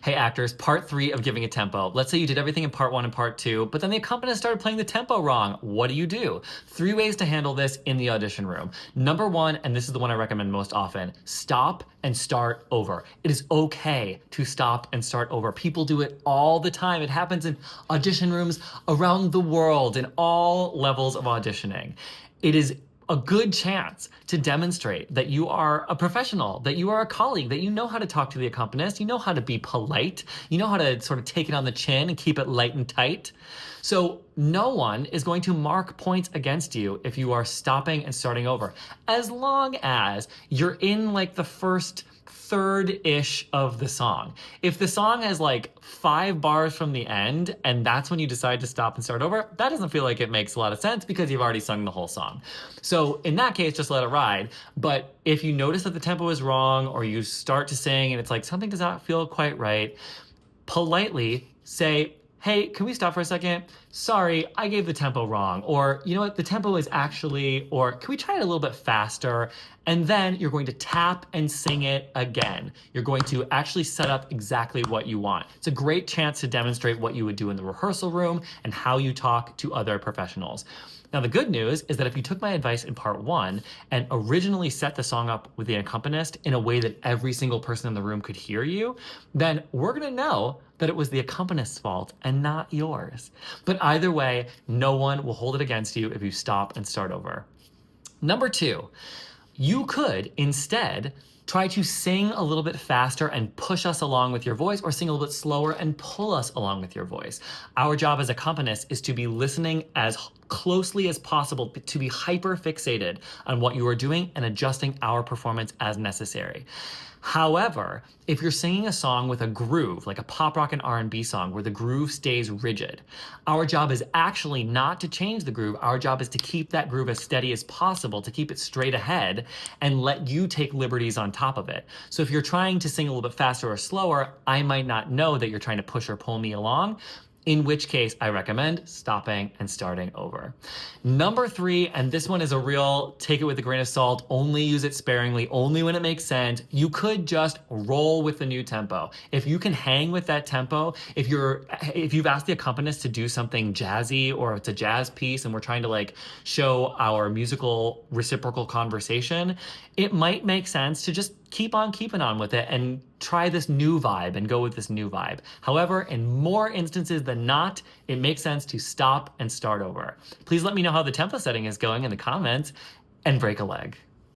Hey actors, part 3 of giving a tempo. Let's say you did everything in part 1 and part 2, but then the accompanist started playing the tempo wrong. What do? 3 ways to handle this in the audition room. Number 1, and this is the one I recommend most often, stop and start over. It is okay to stop and start over. People do it all the time. It happens in audition rooms around the world in all levels of auditioning. It is a good chance to demonstrate that you are a professional, that you are a colleague, that you know how to talk to the accompanist, you know how to be polite, you know how to sort of take it on the chin and keep it light and tight. So no one is going to mark points against you if you are stopping and starting over, as long as you're in like the first third-ish of the song. If the song has like 5 bars from the end and that's when you decide to stop and start over, that doesn't feel like it makes a lot of sense because you've already sung the whole song. So in that case, just let it ride. But if you notice that the tempo is wrong or you start to sing and it's like something does not feel quite right, politely say, hey, can we stop for a second? Sorry, I gave the tempo wrong. Or, you know what, the tempo is actually, or can we try it a little bit faster? And then you're going to tap and sing it again. You're going to actually set up exactly what you want. It's a great chance to demonstrate what you would do in the rehearsal room and how you talk to other professionals. Now, the good news is that if you took my advice in part 1 and originally set the song up with the accompanist in a way that every single person in the room could hear you, then we're gonna know that it was the accompanist's fault and not yours. But either way, no one will hold it against you if you stop and start over. Number 2, you could instead try to sing a little bit faster and push us along with your voice, or sing a little bit slower and pull us along with your voice. Our job as accompanists is to be listening as closely as possible, to be hyper fixated on what you are doing and adjusting our performance as necessary. However, if you're singing a song with a groove, like a pop rock and R&B song where the groove stays rigid, our job is actually not to change the groove. Our job is to keep that groove as steady as possible, to keep it straight ahead and let you take liberties on top of it. So if you're trying to sing a little bit faster or slower, I might not know that you're trying to push or pull me along, in which case I recommend stopping and starting over. Number 3, and this one is a real take it with a grain of salt, only use it sparingly, only when it makes sense. You could just roll with the new tempo. If you can hang with that tempo, if you've asked the accompanist to do something jazzy or it's a jazz piece and we're trying to like show our musical reciprocal conversation, it might make sense to just keep on keeping on with it and try this new vibe and go with this new vibe. However, in more instances than not, it makes sense to stop and start over. Please let me know how the tempo setting is going in the comments and break a leg.